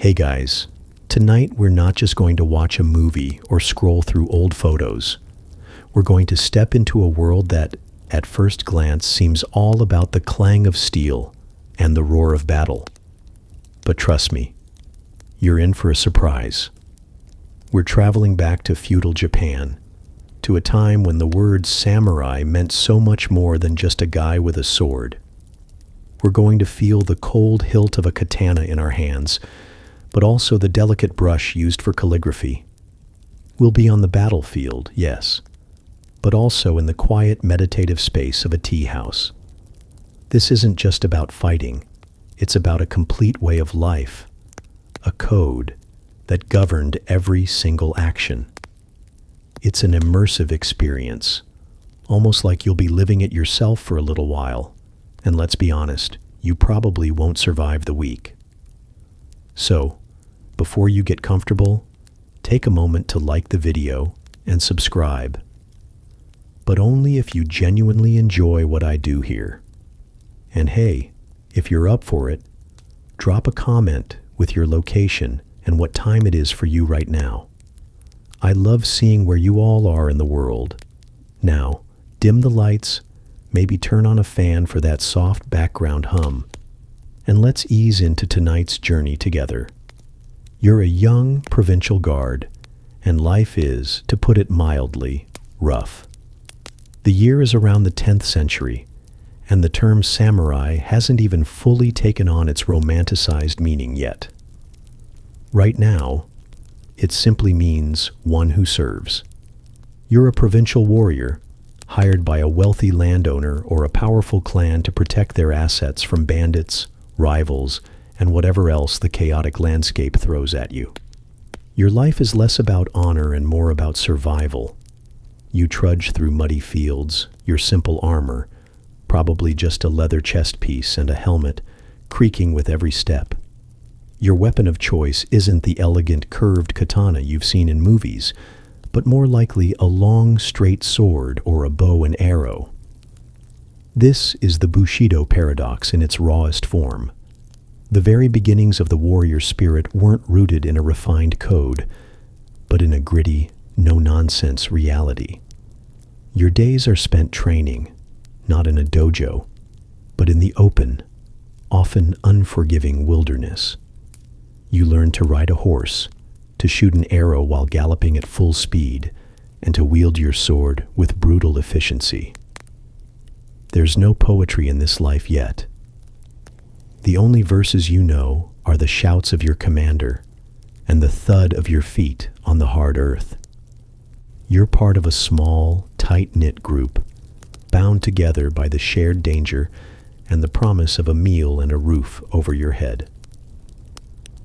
Hey guys, tonight we're not just going to watch a movie or scroll through old photos. We're going to step into a world that, at first glance, seems all about the clang of steel and the roar of battle. But trust me, you're in for a surprise. We're traveling back to feudal Japan, to a time when the word samurai meant so much more than just a guy with a sword. We're going to feel the cold hilt of a katana in our hands, but also the delicate brush used for calligraphy. We'll be on the battlefield, yes, but also in the quiet meditative space of a tea house. This isn't just about fighting, it's about a complete way of life, a code that governed every single action. It's an immersive experience, almost like you'll be living it yourself for a little while, and let's be honest, you probably won't survive the week. So, before you get comfortable, take a moment to like the video and subscribe. But only if you genuinely enjoy what I do here. And hey, if you're up for it, drop a comment with your location and what time it is for you right now. I love seeing where you all are in the world. Now, dim the lights, maybe turn on a fan for that soft background hum, and let's ease into tonight's journey together. You're a young provincial guard, and life is, to put it mildly, rough. The year is around the 10th century, and the term samurai hasn't even fully taken on its romanticized meaning yet. Right now, it simply means one who serves. You're a provincial warrior, hired by a wealthy landowner or a powerful clan to protect their assets from bandits, rivals, and whatever else the chaotic landscape throws at you. Your life is less about honor and more about survival. You trudge through muddy fields, your simple armor, probably just a leather chest piece and a helmet, creaking with every step. Your weapon of choice isn't the elegant curved katana you've seen in movies, but more likely a long straight sword or a bow and arrow. This is the Bushido paradox in its rawest form. The very beginnings of the warrior spirit weren't rooted in a refined code, but in a gritty, no-nonsense reality. Your days are spent training, not in a dojo, but in the open, often unforgiving wilderness. You learn to ride a horse, to shoot an arrow while galloping at full speed, and to wield your sword with brutal efficiency. There's no poetry in this life yet. The only verses you know are the shouts of your commander and the thud of your feet on the hard earth. You're part of a small, tight-knit group, bound together by the shared danger and the promise of a meal and a roof over your head.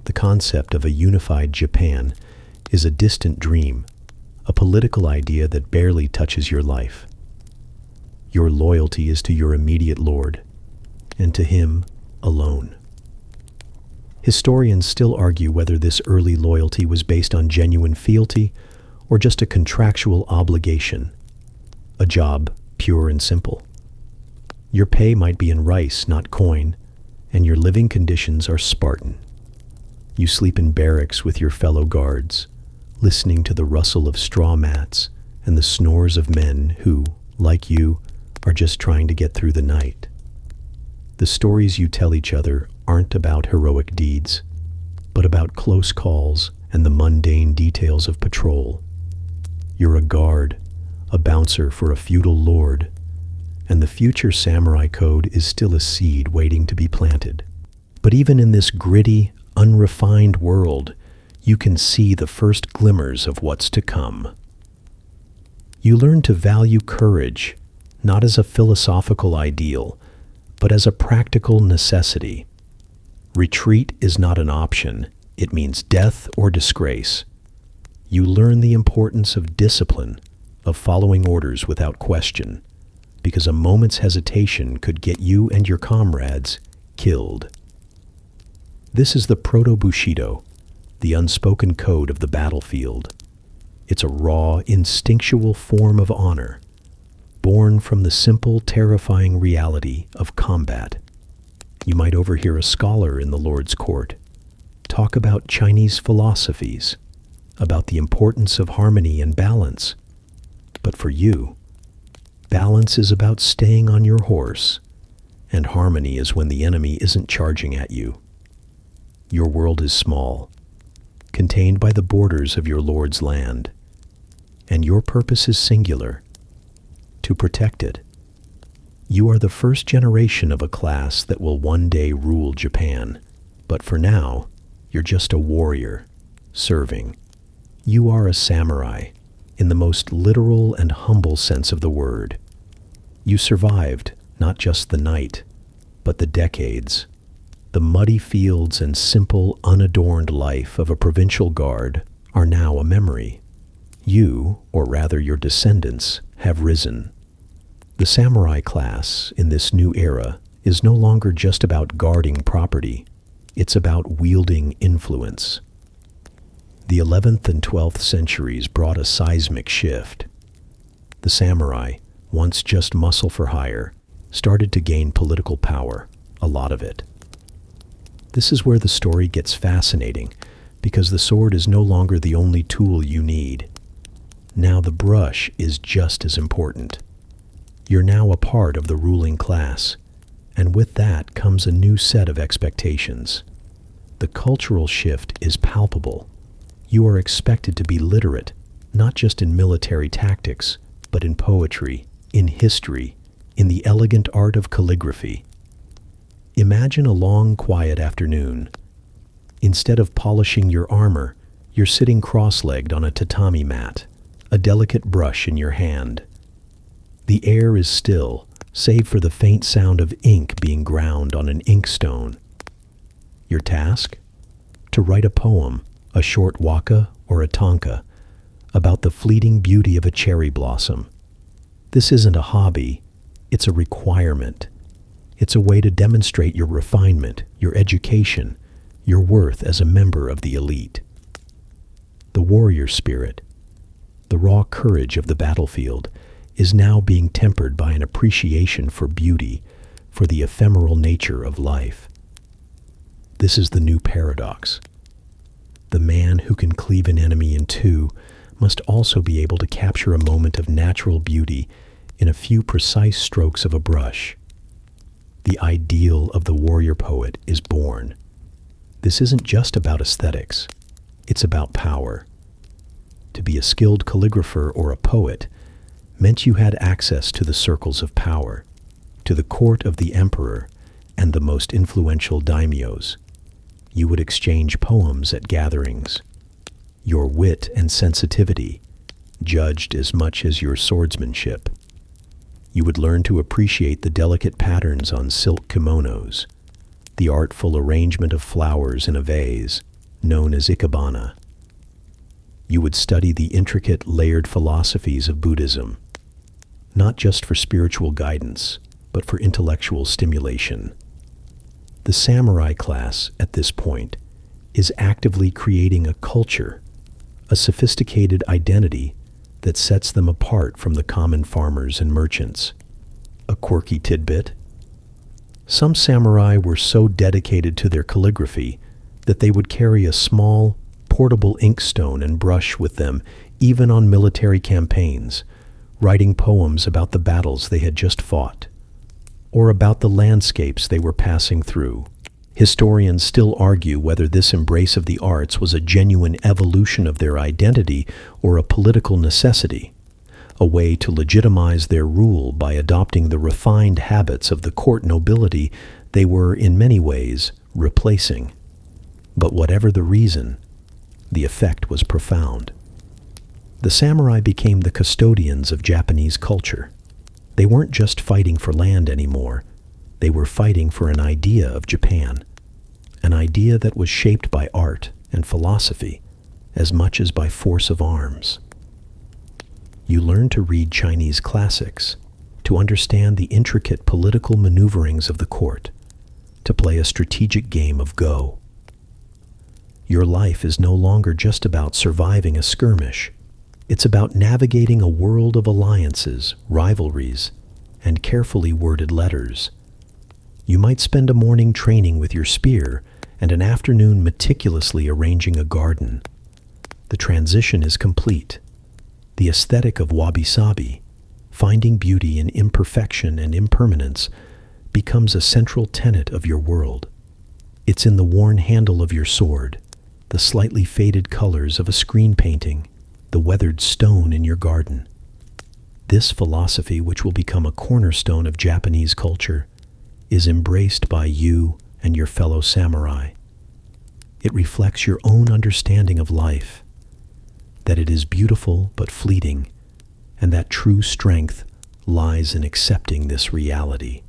The concept of a unified Japan is a distant dream, a political idea that barely touches your life. Your loyalty is to your immediate lord, and to him alone. Historians still argue whether this early loyalty was based on genuine fealty or just a contractual obligation, a job pure and simple. Your pay might be in rice, not coin, and your living conditions are Spartan. You sleep in barracks with your fellow guards, listening to the rustle of straw mats and the snores of men who, like you, are just trying to get through the night. The stories you tell each other aren't about heroic deeds, but about close calls and the mundane details of patrol. You're a guard, a bouncer for a feudal lord, and the future samurai code is still a seed waiting to be planted. But even in this gritty, unrefined world, you can see the first glimmers of what's to come. You learn to value courage, not as a philosophical ideal, but as a practical necessity. Retreat is not an option, it means death or disgrace. You learn the importance of discipline, of following orders without question, because a moment's hesitation could get you and your comrades killed. This is the proto-Bushido, the unspoken code of the battlefield. It's a raw, instinctual form of honor, born from the simple, terrifying reality of combat. You might overhear a scholar in the Lord's court, talk about Chinese philosophies, about the importance of harmony and balance. But for you, balance is about staying on your horse, and harmony is when the enemy isn't charging at you. Your world is small, contained by the borders of your Lord's land, and your purpose is singular, to protect it. You are the first generation of a class that will one day rule Japan, but for now, you're just a warrior, serving. You are a samurai, in the most literal and humble sense of the word. You survived not just the night, but the decades, the muddy fields and simple, unadorned life of a provincial guard are now a memory. You, or rather your descendants, have risen. The samurai class in this new era is no longer just about guarding property. It's about wielding influence. The 11th and 12th centuries brought a seismic shift. The samurai, once just muscle for hire, started to gain political power, a lot of it. This is where the story gets fascinating, because the sword is no longer the only tool you need. Now the brush is just as important. You're now a part of the ruling class, and with that comes a new set of expectations. The cultural shift is palpable. You are expected to be literate, not just in military tactics, but in poetry, in history, in the elegant art of calligraphy. Imagine a long, quiet afternoon. Instead of polishing your armor, you're sitting cross-legged on a tatami mat, a delicate brush in your hand. The air is still, save for the faint sound of ink being ground on an inkstone. Your task? To write a poem, a short waka or a tanka, about the fleeting beauty of a cherry blossom. This isn't a hobby, it's a requirement. It's a way to demonstrate your refinement, your education, your worth as a member of the elite. The warrior spirit, the raw courage of the battlefield, is now being tempered by an appreciation for beauty, for the ephemeral nature of life. This is the new paradox. The man who can cleave an enemy in two must also be able to capture a moment of natural beauty in a few precise strokes of a brush. The ideal of the warrior poet is born. This isn't just about aesthetics. It's about power. To be a skilled calligrapher or a poet meant you had access to the circles of power, to the court of the emperor and the most influential daimyos. You would exchange poems at gatherings. Your wit and sensitivity judged as much as your swordsmanship. You would learn to appreciate the delicate patterns on silk kimonos, the artful arrangement of flowers in a vase, known as ikebana. You would study the intricate, layered philosophies of Buddhism, not just for spiritual guidance, but for intellectual stimulation. The samurai class, at this point, is actively creating a culture, a sophisticated identity that sets them apart from the common farmers and merchants. A quirky tidbit: some samurai were so dedicated to their calligraphy that they would carry a small, portable inkstone and brush with them even on military campaigns, writing poems about the battles they had just fought, or about the landscapes they were passing through. Historians still argue whether this embrace of the arts was a genuine evolution of their identity or a political necessity, a way to legitimize their rule by adopting the refined habits of the court nobility they were in many ways replacing. But whatever the reason, the effect was profound. The samurai became the custodians of Japanese culture. They weren't just fighting for land anymore. They were fighting for an idea of Japan, an idea that was shaped by art and philosophy as much as by force of arms. You learn to read Chinese classics, to understand the intricate political maneuverings of the court, to play a strategic game of Go. Your life is no longer just about surviving a skirmish. It's about navigating a world of alliances, rivalries, and carefully worded letters. You might spend a morning training with your spear and an afternoon meticulously arranging a garden. The transition is complete. The aesthetic of wabi-sabi, finding beauty in imperfection and impermanence, becomes a central tenet of your world. It's in the worn handle of your sword, the slightly faded colors of a screen painting, the weathered stone in your garden. This philosophy, which will become a cornerstone of Japanese culture, is embraced by you and your fellow samurai. It reflects your own understanding of life, that it is beautiful but fleeting, and that true strength lies in accepting this reality.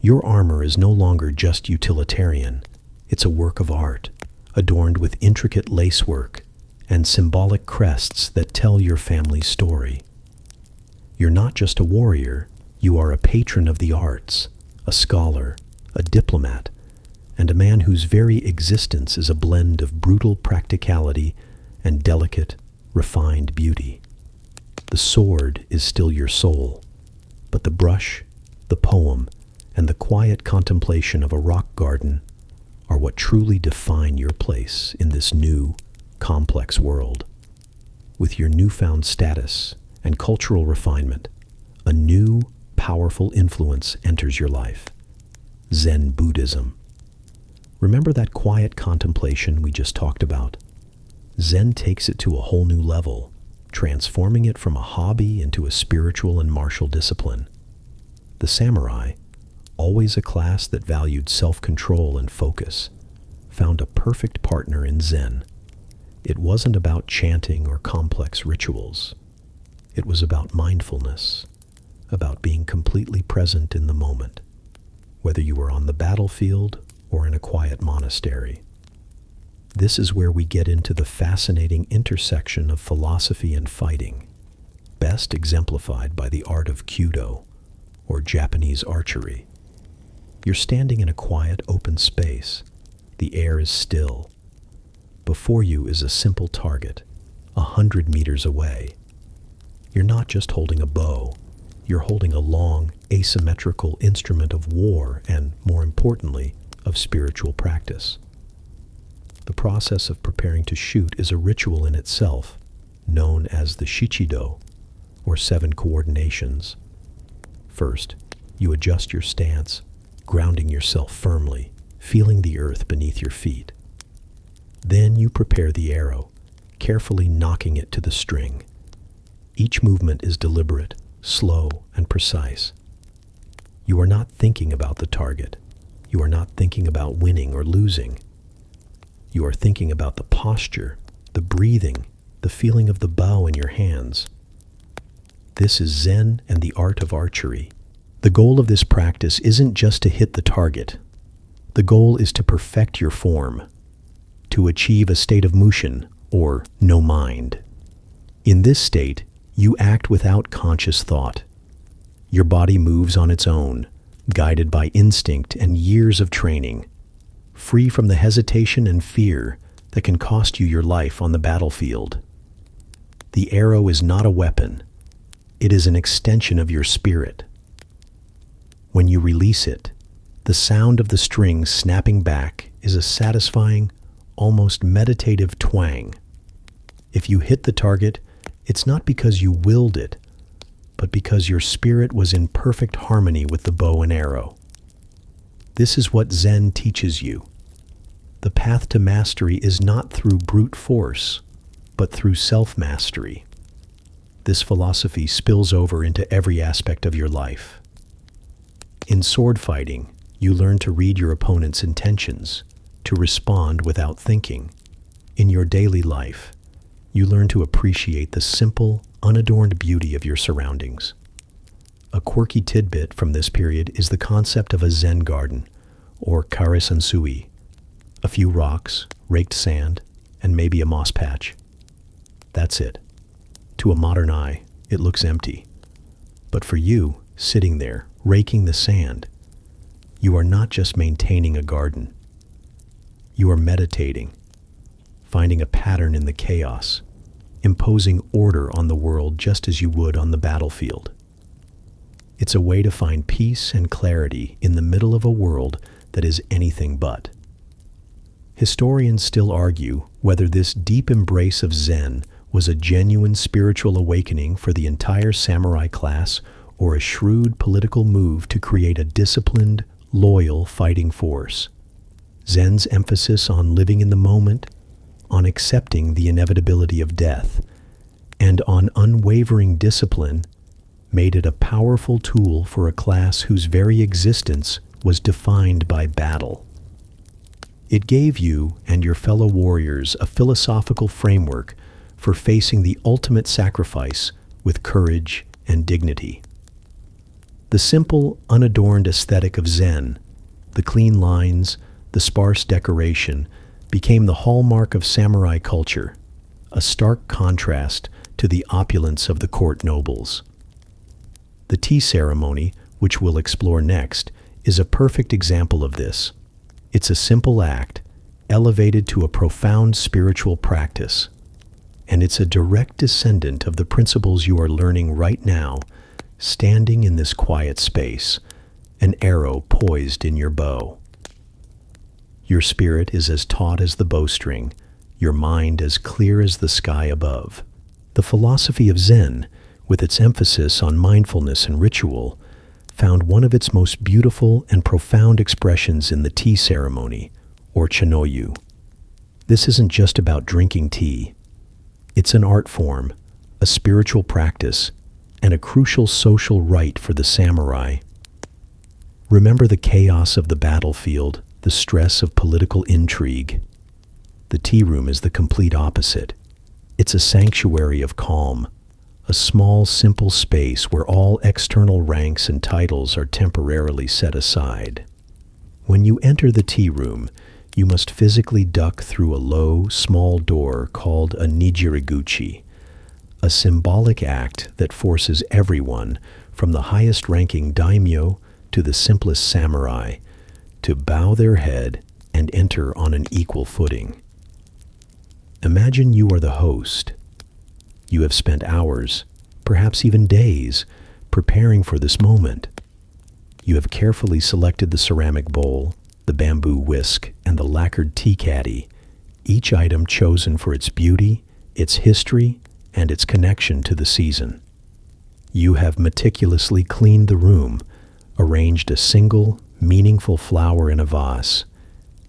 Your armor is no longer just utilitarian. It's a work of art, adorned with intricate lacework and symbolic crests that tell your family's story. You're not just a warrior, you are a patron of the arts, a scholar, a diplomat, and a man whose very existence is a blend of brutal practicality and delicate, refined beauty. The sword is still your soul, but the brush, the poem, and the quiet contemplation of a rock garden are what truly define your place in this new, complex world. With your newfound status and cultural refinement, a new, powerful influence enters your life: Zen Buddhism. Remember that quiet contemplation we just talked about? Zen takes it to a whole new level, transforming it from a hobby into a spiritual and martial discipline. The samurai, always a class that valued self-control and focus, found a perfect partner in Zen. It wasn't about chanting or complex rituals. It was about mindfulness, about being completely present in the moment, whether you were on the battlefield or in a quiet monastery. This is where we get into the fascinating intersection of philosophy and fighting, best exemplified by the art of Kyudo, or Japanese archery. You're standing in a quiet, open space. The air is still. Before you is a simple target, 100 meters away. You're not just holding a bow, you're holding a long, asymmetrical instrument of war and, more importantly, of spiritual practice. The process of preparing to shoot is a ritual in itself, known as the shichido, or 7 coordinations. First, you adjust your stance, grounding yourself firmly, feeling the earth beneath your feet. Then you prepare the arrow, carefully knocking it to the string. Each movement is deliberate, slow, and precise. You are not thinking about the target. You are not thinking about winning or losing. You are thinking about the posture, the breathing, the feeling of the bow in your hands. This is Zen and the art of archery. The goal of this practice isn't just to hit the target. The goal is to perfect your form, to achieve a state of mushin, or no mind. In this state, you act without conscious thought. Your body moves on its own, guided by instinct and years of training, free from the hesitation and fear that can cost you your life on the battlefield. The arrow is not a weapon. It is an extension of your spirit. When you release it, the sound of the string snapping back is a satisfying, almost meditative twang. If you hit the target, it's not because you willed it, but because your spirit was in perfect harmony with the bow and arrow. This is what Zen teaches you. The path to mastery is not through brute force, but through self-mastery. This philosophy spills over into every aspect of your life. In sword fighting, you learn to read your opponent's intentions, to respond without thinking. In your daily life, you learn to appreciate the simple, unadorned beauty of your surroundings. A quirky tidbit from this period is the concept of a Zen garden, or kare-sansui, a few rocks, raked sand, and maybe a moss patch. That's it. To a modern eye, it looks empty. But for you, sitting there, raking the sand, you are not just maintaining a garden. You are meditating, finding a pattern in the chaos, imposing order on the world just as you would on the battlefield. It's a way to find peace and clarity in the middle of a world that is anything but. Historians still argue whether this deep embrace of Zen was a genuine spiritual awakening for the entire samurai class or a shrewd political move to create a disciplined, loyal fighting force. Zen's emphasis on living in the moment, on accepting the inevitability of death, and on unwavering discipline made it a powerful tool for a class whose very existence was defined by battle. It gave you and your fellow warriors a philosophical framework for facing the ultimate sacrifice with courage and dignity. The simple, unadorned aesthetic of Zen, the clean lines, the sparse decoration, became the hallmark of samurai culture, a stark contrast to the opulence of the court nobles. The tea ceremony, which we'll explore next, is a perfect example of this. It's a simple act, elevated to a profound spiritual practice, and it's a direct descendant of the principles you are learning right now, standing in this quiet space, an arrow poised in your bow. Your spirit is as taut as the bowstring, your mind as clear as the sky above. The philosophy of Zen, with its emphasis on mindfulness and ritual, found one of its most beautiful and profound expressions in the tea ceremony, or chanoyu. This isn't just about drinking tea. It's an art form, a spiritual practice, and a crucial social rite for the samurai. Remember the chaos of the battlefield, the stress of political intrigue. The tea room is the complete opposite. It's a sanctuary of calm, a small, simple space where all external ranks and titles are temporarily set aside. When you enter the tea room, you must physically duck through a low, small door called a nijiriguchi, a symbolic act that forces everyone, from the highest-ranking daimyo to the simplest samurai, to bow their head and enter on an equal footing. Imagine you are the host. You have spent hours, perhaps even days, preparing for this moment. You have carefully selected the ceramic bowl, the bamboo whisk, and the lacquered tea caddy, each item chosen for its beauty, its history, and its connection to the season. You have meticulously cleaned the room, arranged a single, meaningful flower in a vase,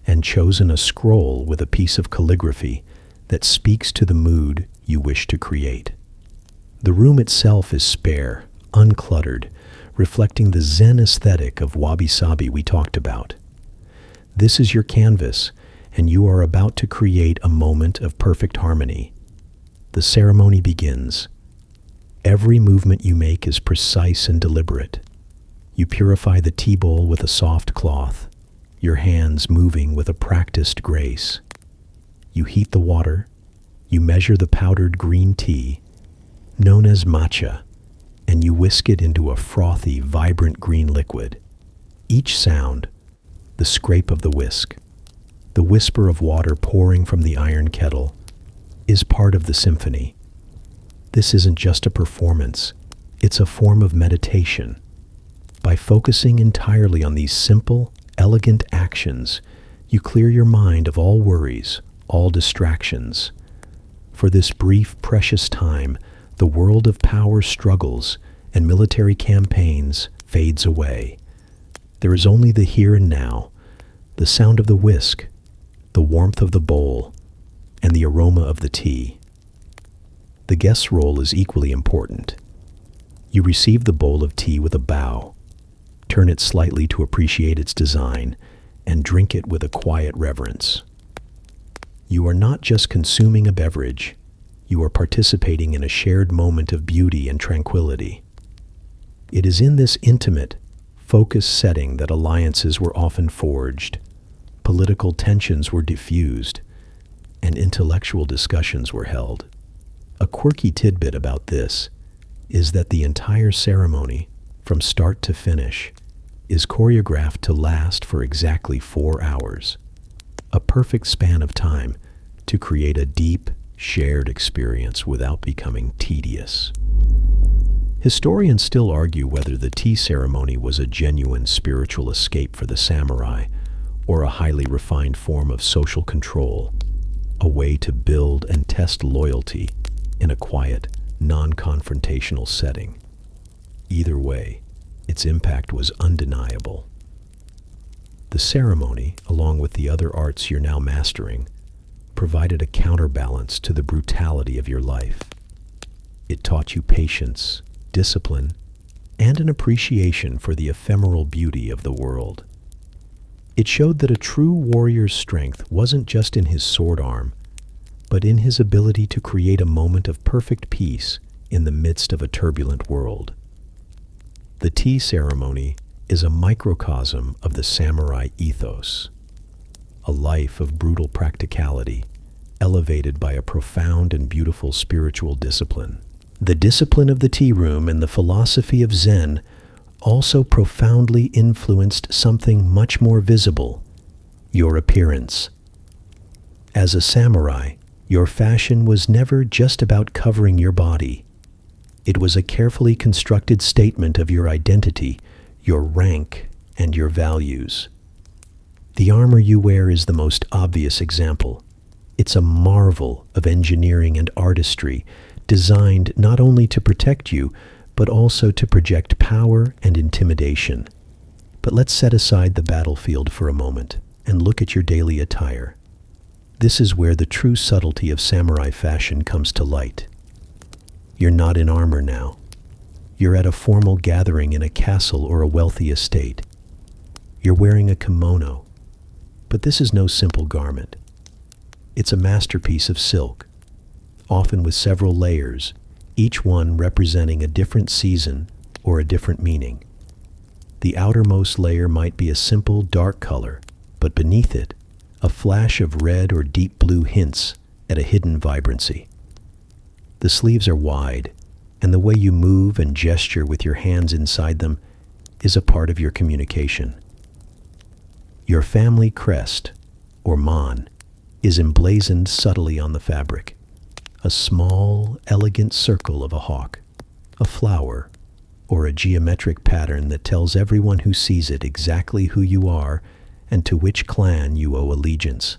and chosen a scroll with a piece of calligraphy that speaks to the mood you wish to create. The room itself is spare, uncluttered, reflecting the Zen aesthetic of wabi-sabi we talked about. This is your canvas, and you are about to create a moment of perfect harmony. The ceremony begins. Every movement you make is precise and deliberate. You purify the tea bowl with a soft cloth, your hands moving with a practiced grace. You heat the water, you measure the powdered green tea, known as matcha, and you whisk it into a frothy, vibrant green liquid. Each sound, the scrape of the whisk, the whisper of water pouring from the iron kettle, is part of the symphony. This isn't just a performance, it's a form of meditation. By focusing entirely on these simple, elegant actions, you clear your mind of all worries, all distractions. For this brief, precious time, the world of power struggles and military campaigns fades away. There is only the here and now, the sound of the whisk, the warmth of the bowl, and the aroma of the tea. The guest's role is equally important. You receive the bowl of tea with a bow, turn it slightly to appreciate its design, and drink it with a quiet reverence. You are not just consuming a beverage, you are participating in a shared moment of beauty and tranquility. It is in this intimate, focused setting that alliances were often forged, political tensions were diffused, and intellectual discussions were held. A quirky tidbit about this is that the entire ceremony, from start to finish, is choreographed to last for exactly 4 hours, a perfect span of time to create a deep, shared experience without becoming tedious. Historians still argue whether the tea ceremony was a genuine spiritual escape for the samurai, or a highly refined form of social control, a way to build and test loyalty in a quiet, non-confrontational setting. Either way, its impact was undeniable. The ceremony, along with the other arts you're now mastering, provided a counterbalance to the brutality of your life. It taught you patience, discipline, and an appreciation for the ephemeral beauty of the world. It showed that a true warrior's strength wasn't just in his sword arm, but in his ability to create a moment of perfect peace in the midst of a turbulent world. The tea ceremony is a microcosm of the samurai ethos, a life of brutal practicality, elevated by a profound and beautiful spiritual discipline. The discipline of the tea room and the philosophy of Zen also profoundly influenced something much more visible: your appearance. As a samurai, your fashion was never just about covering your body. It was a carefully constructed statement of your identity, your rank, and your values. The armor you wear is the most obvious example. It's a marvel of engineering and artistry, designed not only to protect you, but also to project power and intimidation. But let's set aside the battlefield for a moment and look at your daily attire. This is where the true subtlety of samurai fashion comes to light. You're not in armor now. You're at a formal gathering in a castle or a wealthy estate. You're wearing a kimono, but this is no simple garment. It's a masterpiece of silk, often with several layers, each one representing a different season or a different meaning. The outermost layer might be a simple dark color, but beneath it, a flash of red or deep blue hints at a hidden vibrancy. The sleeves are wide, and the way you move and gesture with your hands inside them is a part of your communication. Your family crest, or man, is emblazoned subtly on the fabric. A small, elegant circle of a hawk, a flower, or a geometric pattern that tells everyone who sees it exactly who you are and to which clan you owe allegiance.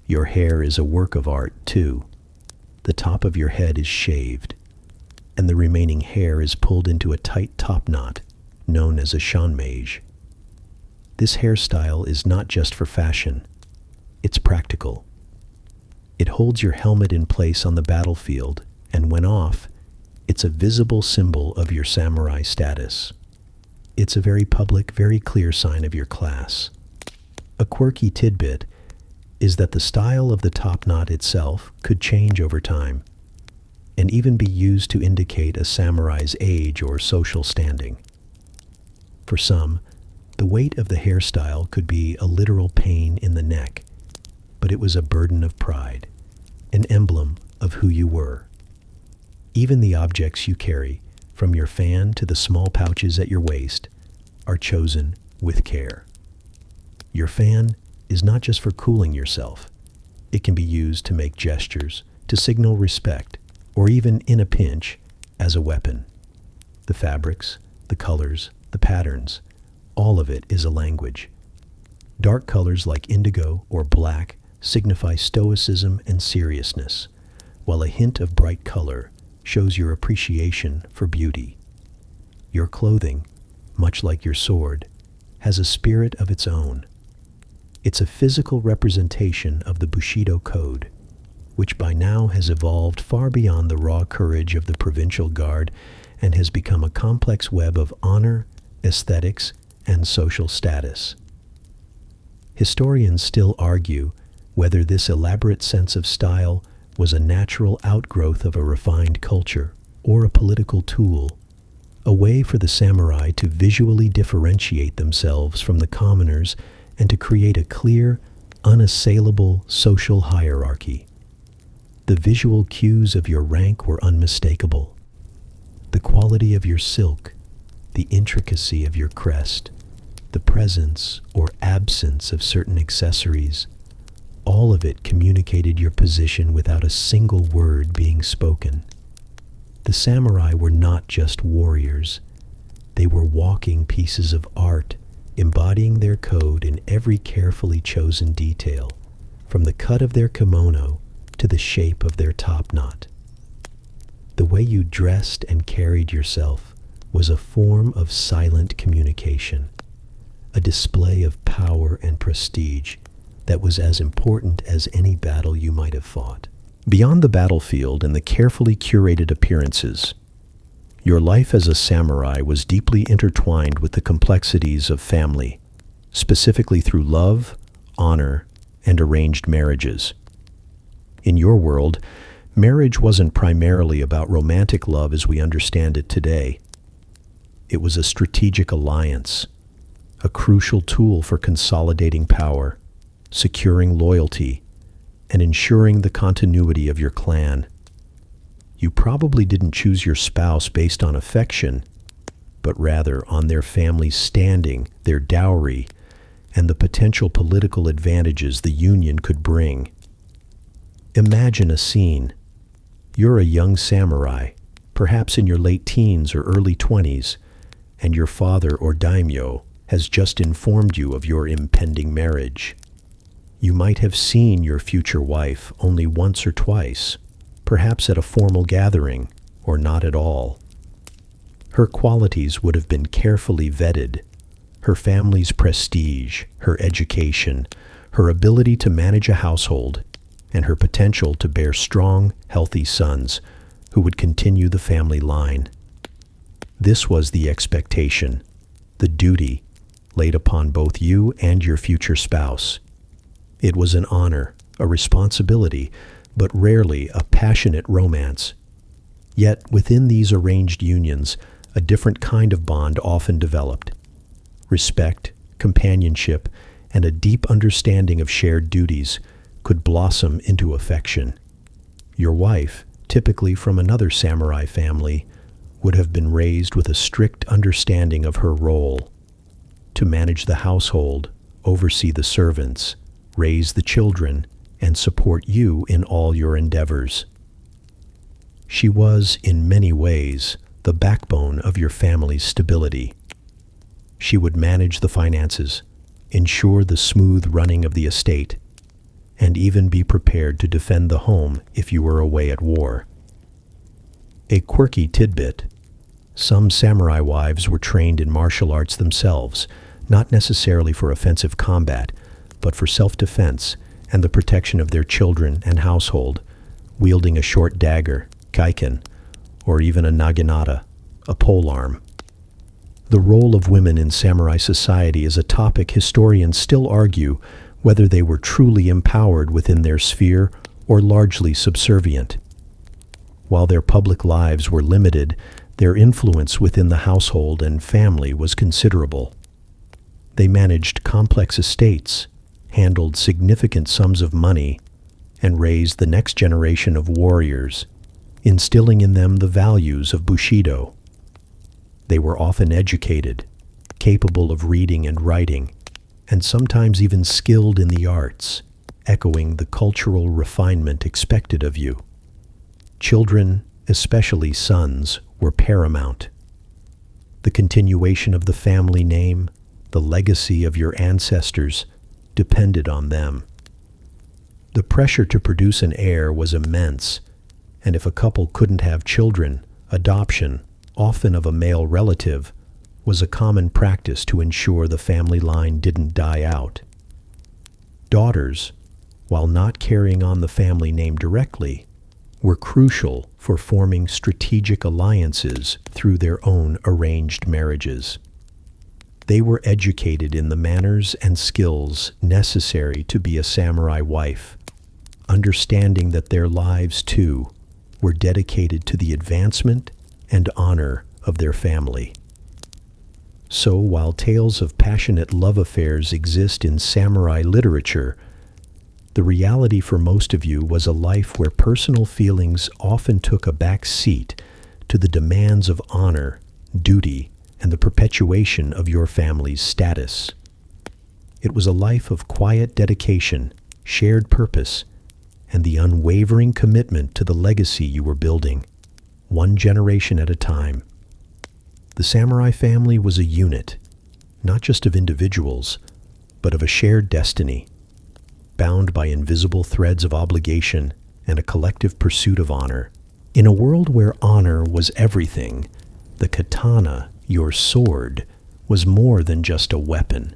Your hair is a work of art, too. The top of your head is shaved, and the remaining hair is pulled into a tight top knot, known as a shanmage. This hairstyle is not just for fashion, it's practical. It holds your helmet in place on the battlefield, and when off, it's a visible symbol of your samurai status. It's a very public, very clear sign of your class. A quirky tidbit is that the style of the top knot itself could change over time, and even be used to indicate a samurai's age or social standing. For some, the weight of the hairstyle could be a literal pain in the neck, but it was a burden of pride, an emblem of who you were. Even the objects you carry, from your fan to the small pouches at your waist, are chosen with care. Your fan is not just for cooling yourself. It can be used to make gestures, to signal respect, or even, in a pinch, as a weapon. The fabrics, the colors, the patterns, all of it is a language. Dark colors like indigo or black signify stoicism and seriousness, while a hint of bright color shows your appreciation for beauty. Your clothing, much like your sword, has a spirit of its own. It's a physical representation of the Bushido code, which by now has evolved far beyond the raw courage of the provincial guard and has become a complex web of honor, aesthetics, and social status. Historians still argue whether this elaborate sense of style was a natural outgrowth of a refined culture or a political tool, a way for the samurai to visually differentiate themselves from the commoners and to create a clear, unassailable social hierarchy. The visual cues of your rank were unmistakable. The quality of your silk, the intricacy of your crest, the presence or absence of certain accessories, all of it communicated your position without a single word being spoken. The samurai were not just warriors. They were walking pieces of art, embodying their code in every carefully chosen detail, from the cut of their kimono to the shape of their top knot. The way you dressed and carried yourself was a form of silent communication, a display of power and prestige that was as important as any battle you might have fought. Beyond the battlefield and the carefully curated appearances, your life as a samurai was deeply intertwined with the complexities of family, specifically through love, honor, and arranged marriages. In your world, marriage wasn't primarily about romantic love as we understand it today. It was a strategic alliance, a crucial tool for consolidating power, securing loyalty, and ensuring the continuity of your clan. You probably didn't choose your spouse based on affection, but rather on their family's standing, their dowry, and the potential political advantages the union could bring. Imagine a scene. You're a young samurai, perhaps in your late teens or early 20s, and your father or daimyo has just informed you of your impending marriage. You might have seen your future wife only once or twice, perhaps at a formal gathering, or not at all. Her qualities would have been carefully vetted: her family's prestige, her education, her ability to manage a household, and her potential to bear strong, healthy sons who would continue the family line. This was the expectation, the duty laid upon both you and your future spouse. It was an honor, a responsibility, but rarely a passionate romance. Yet within these arranged unions, a different kind of bond often developed. Respect, companionship, and a deep understanding of shared duties could blossom into affection. Your wife, typically from another samurai family, would have been raised with a strict understanding of her role: to manage the household, oversee the servants, raise the children, and support you in all your endeavors. She was, in many ways, the backbone of your family's stability. She would manage the finances, ensure the smooth running of the estate, and even be prepared to defend the home if you were away at war. A quirky tidbit: some samurai wives were trained in martial arts themselves, not necessarily for offensive combat, but for self-defense and the protection of their children and household, wielding a short dagger, kaiken, or even a naginata, a polearm. The role of women in samurai society is a topic historians still argue whether they were truly empowered within their sphere or largely subservient. While their public lives were limited, their influence within the household and family was considerable. They managed complex estates, handled significant sums of money, and raised the next generation of warriors, instilling in them the values of Bushido. They were often educated, capable of reading and writing, and sometimes even skilled in the arts, echoing the cultural refinement expected of you. Children, especially sons, were paramount. The continuation of the family name, the legacy of your ancestors, depended on them. The pressure to produce an heir was immense, and if a couple couldn't have children, adoption, often of a male relative, was a common practice to ensure the family line didn't die out. Daughters, while not carrying on the family name directly, were crucial for forming strategic alliances through their own arranged marriages. They were educated in the manners and skills necessary to be a samurai wife, understanding that their lives, too, were dedicated to the advancement and honor of their family. So, while tales of passionate love affairs exist in samurai literature, the reality for most of you was a life where personal feelings often took a back seat to the demands of honor, duty, and the perpetuation of your family's status. It was a life of quiet dedication, shared purpose, and the unwavering commitment to the legacy you were building, one generation at a time. The samurai family was a unit, not just of individuals, but of a shared destiny, bound by invisible threads of obligation and a collective pursuit of honor. In a world where honor was everything, the katana, your sword, was more than just a weapon.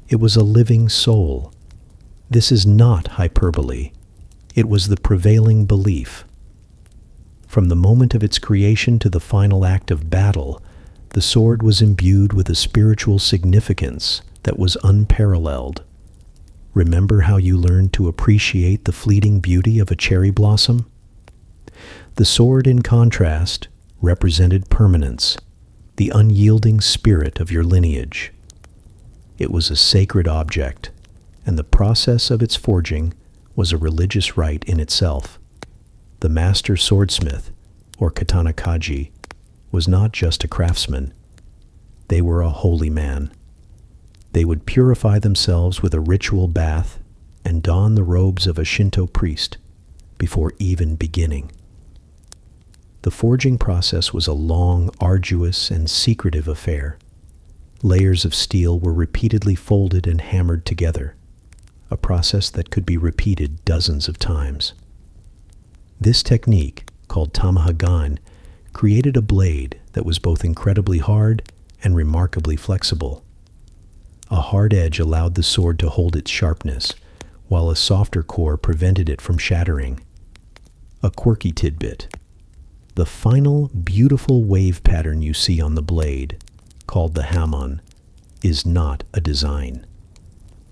It was a living soul. This is not hyperbole. It was the prevailing belief. From the moment of its creation to the final act of battle, the sword was imbued with a spiritual significance that was unparalleled. Remember how you learned to appreciate the fleeting beauty of a cherry blossom? The sword, in contrast, represented permanence, the unyielding spirit of your lineage. It was a sacred object, and the process of its forging was a religious rite in itself. The master swordsmith, or katanakaji, was not just a craftsman. They were a holy man. They would purify themselves with a ritual bath and don the robes of a Shinto priest before even beginning. The forging process was a long, arduous, and secretive affair. Layers of steel were repeatedly folded and hammered together, a process that could be repeated dozens of times. This technique, called tamahagan, created a blade that was both incredibly hard and remarkably flexible. A hard edge allowed the sword to hold its sharpness, while a softer core prevented it from shattering. A quirky tidbit: the final, beautiful wave pattern you see on the blade, called the hamon, is not a design.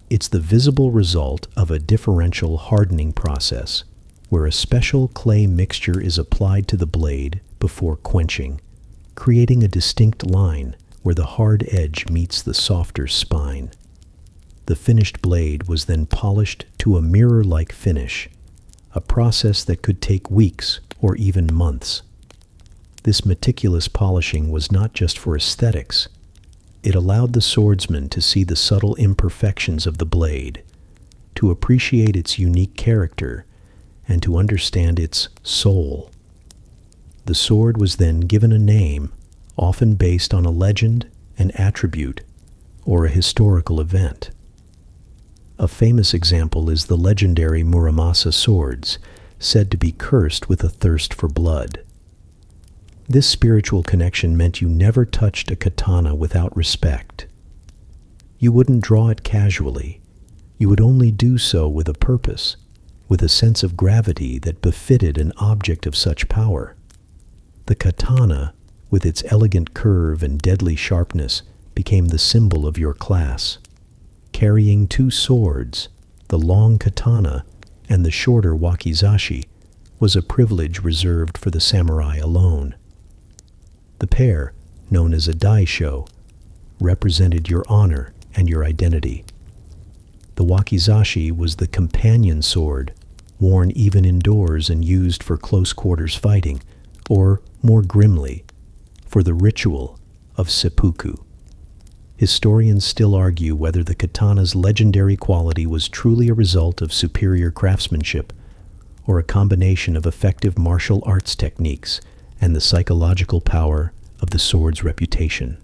It's the visible result of a differential hardening process, where a special clay mixture is applied to the blade before quenching, creating a distinct line where the hard edge meets the softer spine. The finished blade was then polished to a mirror-like finish, a process that could take weeks or even months. This meticulous polishing was not just for aesthetics. It allowed the swordsman to see the subtle imperfections of the blade, to appreciate its unique character, and to understand its soul. The sword was then given a name, often based on a legend, an attribute, or a historical event. A famous example is the legendary Muramasa swords, said to be cursed with a thirst for blood. This spiritual connection meant you never touched a katana without respect. You wouldn't draw it casually. You would only do so with a purpose, with a sense of gravity that befitted an object of such power. The katana, with its elegant curve and deadly sharpness, became the symbol of your class. Carrying two swords, the long katana and the shorter wakizashi, was a privilege reserved for the samurai alone. The pair, known as a daisho, represented your honor and your identity. The wakizashi was the companion sword, worn even indoors and used for close quarters fighting, or, more grimly, for the ritual of seppuku. Historians still argue whether the katana's legendary quality was truly a result of superior craftsmanship, or a combination of effective martial arts techniques and the psychological power of the sword's reputation.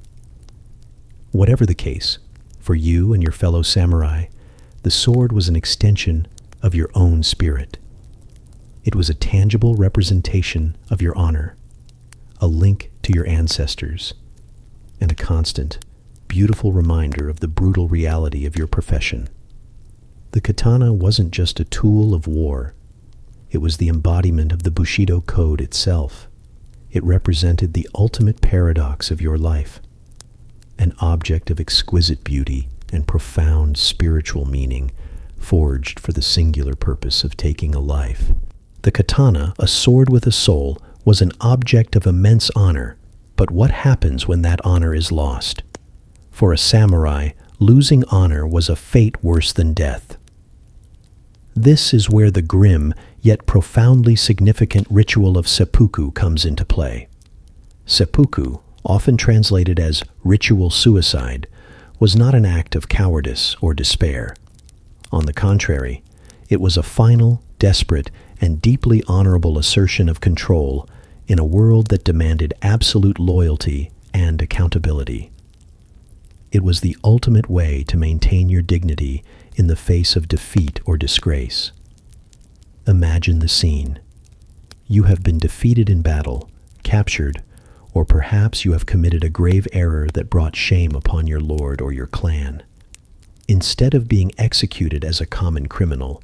Whatever the case, for you and your fellow samurai, the sword was an extension of your own spirit. It was a tangible representation of your honor, a link to your ancestors, and a constant, beautiful reminder of the brutal reality of your profession. The katana wasn't just a tool of war. It was the embodiment of the Bushido code itself. It represented the ultimate paradox of your life, an object of exquisite beauty and profound spiritual meaning, forged for the singular purpose of taking a life. The katana, a sword with a soul, was an object of immense honor, but what happens when that honor is lost? For a samurai, losing honor was a fate worse than death. This is where the grim, yet profoundly significant ritual of seppuku comes into play. Seppuku, often translated as ritual suicide, was not an act of cowardice or despair. On the contrary, it was a final, desperate, and deeply honorable assertion of control in a world that demanded absolute loyalty and accountability. It was the ultimate way to maintain your dignity in the face of defeat or disgrace. Imagine the scene. You have been defeated in battle, captured, or perhaps you have committed a grave error that brought shame upon your lord or your clan. Instead of being executed as a common criminal,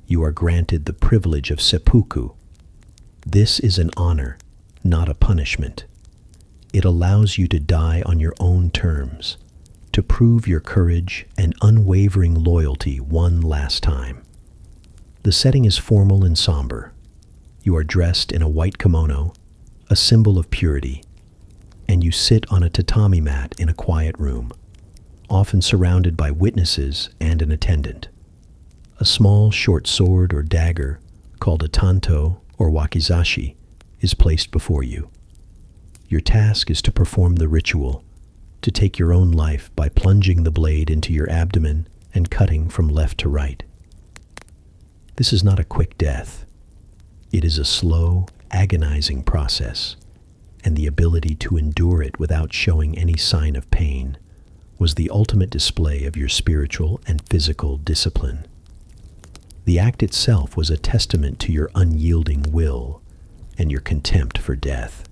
you are granted the privilege of seppuku. This is an honor, not a punishment. It allows you to die on your own terms, to prove your courage and unwavering loyalty one last time. The setting is formal and somber. You are dressed in a white kimono, a symbol of purity, and you sit on a tatami mat in a quiet room, often surrounded by witnesses and an attendant. A small short sword or dagger, called a tanto or wakizashi, is placed before you. Your task is to perform the ritual, to take your own life by plunging the blade into your abdomen and cutting from left to right. This is not a quick death. It is a slow, agonizing process, and the ability to endure it without showing any sign of pain was the ultimate display of your spiritual and physical discipline. The act itself was a testament to your unyielding will and your contempt for death.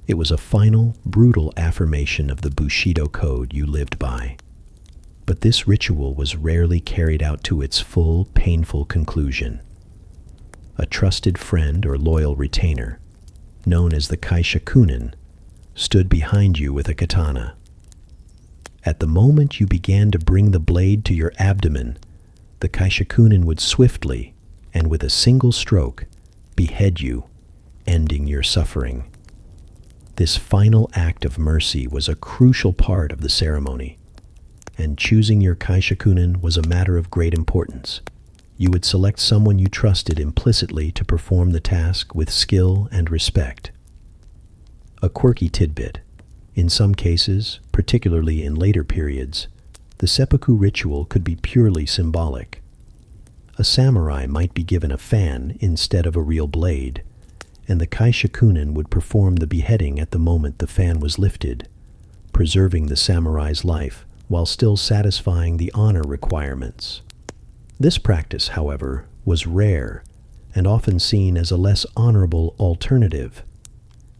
It was a final, brutal affirmation of the Bushido code you lived by. But this ritual was rarely carried out to its full, painful conclusion. A trusted friend or loyal retainer, known as the kaishakunin, stood behind you with a katana. At the moment you began to bring the blade to your abdomen, the kaishakunin would swiftly, and with a single stroke, behead you, ending your suffering. This final act of mercy was a crucial part of the ceremony, and choosing your kaishakunin was a matter of great importance. You would select someone you trusted implicitly to perform the task with skill and respect. A quirky tidbit. In some cases, particularly in later periods, the seppuku ritual could be purely symbolic. A samurai might be given a fan instead of a real blade, and the kaishakunin would perform the beheading at the moment the fan was lifted, preserving the samurai's life while still satisfying the honor requirements. This practice, however, was rare and often seen as a less honorable alternative.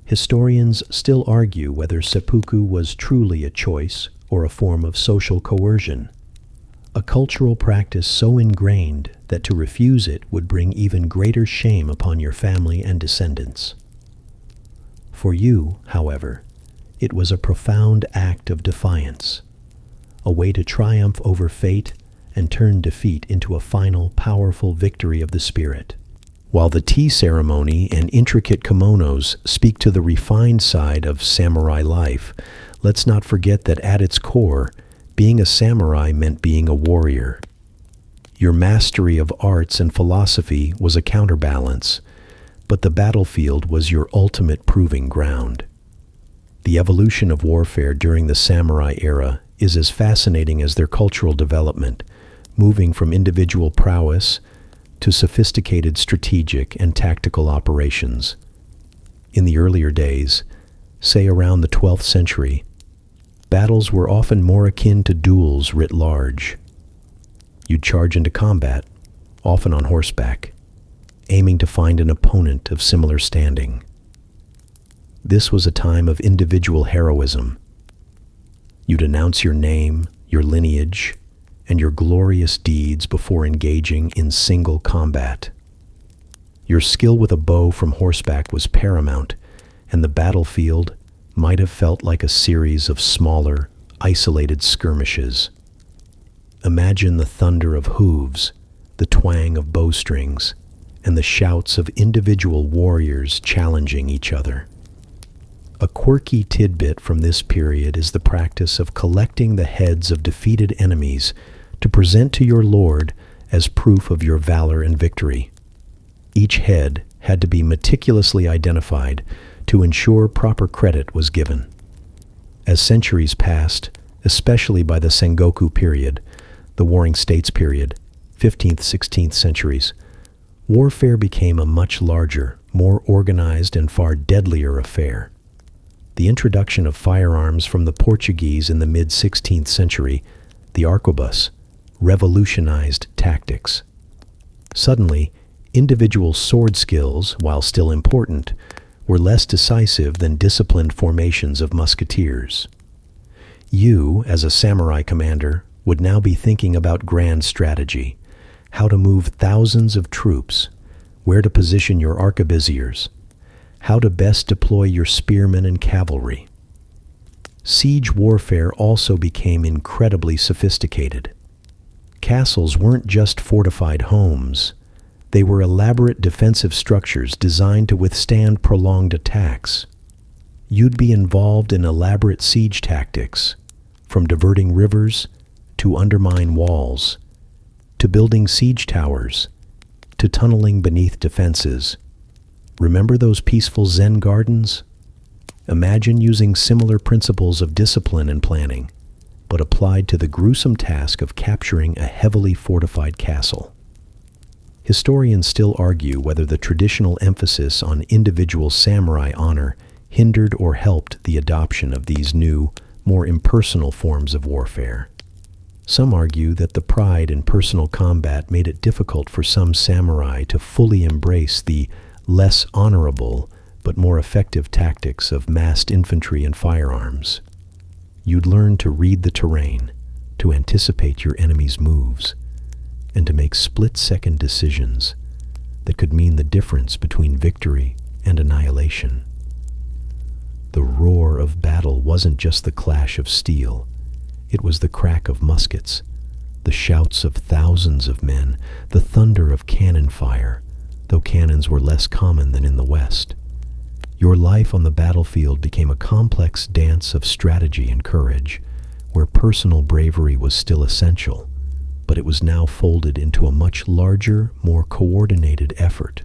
Historians still argue whether seppuku was truly a choice or a form of social coercion, a cultural practice so ingrained that to refuse it would bring even greater shame upon your family and descendants. For you, however, it was a profound act of defiance, a way to triumph over fate and turn defeat into a final, powerful victory of the spirit. While the tea ceremony and intricate kimonos speak to the refined side of samurai life, let's not forget that at its core, being a samurai meant being a warrior. Your mastery of arts and philosophy was a counterbalance, but the battlefield was your ultimate proving ground. The evolution of warfare during the samurai era is as fascinating as their cultural development, moving from individual prowess to sophisticated strategic and tactical operations. In the earlier days, say around the 12th century, battles were often more akin to duels writ large. You'd charge into combat, often on horseback, aiming to find an opponent of similar standing. This was a time of individual heroism. You'd announce your name, your lineage, and your glorious deeds before engaging in single combat. Your skill with a bow from horseback was paramount, and the battlefield might have felt like a series of smaller, isolated skirmishes. Imagine the thunder of hooves, the twang of bowstrings, and the shouts of individual warriors challenging each other. A quirky tidbit from this period is the practice of collecting the heads of defeated enemies to present to your lord as proof of your valor and victory. Each head had to be meticulously identified to ensure proper credit was given. As centuries passed, especially by the Sengoku period, the Warring States period, 15th, 16th centuries, warfare became a much larger, more organized, and far deadlier affair. The introduction of firearms from the Portuguese in the mid-16th century, the arquebus, revolutionized tactics. Suddenly, individual sword skills, while still important, were less decisive than disciplined formations of musketeers. You, as a samurai commander, would now be thinking about grand strategy, how to move thousands of troops, where to position your arquebusiers, how to best deploy your spearmen and cavalry. Siege warfare also became incredibly sophisticated. Castles weren't just fortified homes. They were elaborate defensive structures designed to withstand prolonged attacks. You'd be involved in elaborate siege tactics, from diverting rivers to undermine walls, to building siege towers, to tunneling beneath defenses. Remember those peaceful Zen gardens? Imagine using similar principles of discipline and planning, but applied to the gruesome task of capturing a heavily fortified castle. Historians still argue whether the traditional emphasis on individual samurai honor hindered or helped the adoption of these new, more impersonal forms of warfare. Some argue that the pride in personal combat made it difficult for some samurai to fully embrace the less honorable but more effective tactics of massed infantry and firearms. You'd learn to read the terrain, to anticipate your enemy's moves, and to make split-second decisions that could mean the difference between victory and annihilation. The roar of battle wasn't just the clash of steel. It was the crack of muskets, the shouts of thousands of men, the thunder of cannon fire, though cannons were less common than in the West. Your life on the battlefield became a complex dance of strategy and courage, where personal bravery was still essential, but it was now folded into a much larger, more coordinated effort.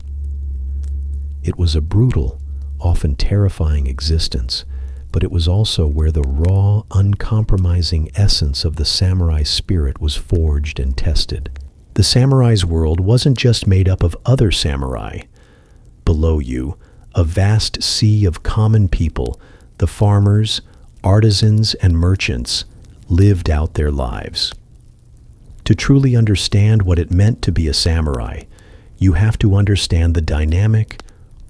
It was a brutal, often terrifying existence, but it was also where the raw, uncompromising essence of the samurai spirit was forged and tested. The samurai's world wasn't just made up of other samurai. Below you, a vast sea of common people, the farmers, artisans, and merchants, lived out their lives. To truly understand what it meant to be a samurai, you have to understand the dynamic,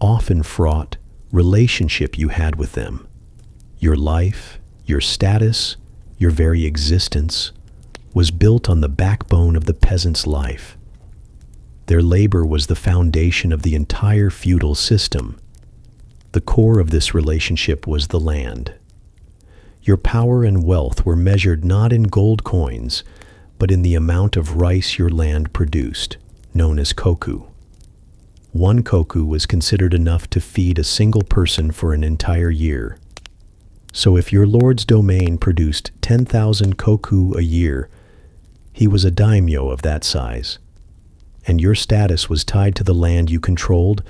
often fraught, relationship you had with them. Your life, your status, your very existence was built on the backbone of the peasant's life. Their labor was the foundation of the entire feudal system. The core of this relationship was the land. Your power and wealth were measured not in gold coins, but in the amount of rice your land produced, known as koku. One koku was considered enough to feed a single person for an entire year. So if your lord's domain produced 10,000 koku a year, he was a daimyo of that size, and your status was tied to the land you controlled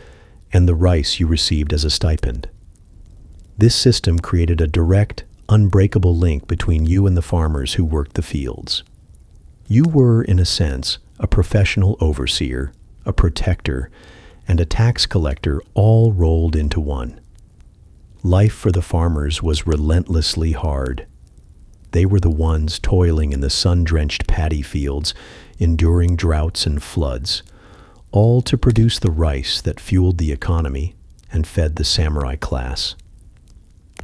and the rice you received as a stipend. This system created a direct, unbreakable link between you and the farmers who worked the fields. You were, in a sense, a professional overseer, a protector, and a tax collector all rolled into one. Life for the farmers was relentlessly hard. They were the ones toiling in the sun-drenched paddy fields, enduring droughts and floods, all to produce the rice that fueled the economy and fed the samurai class.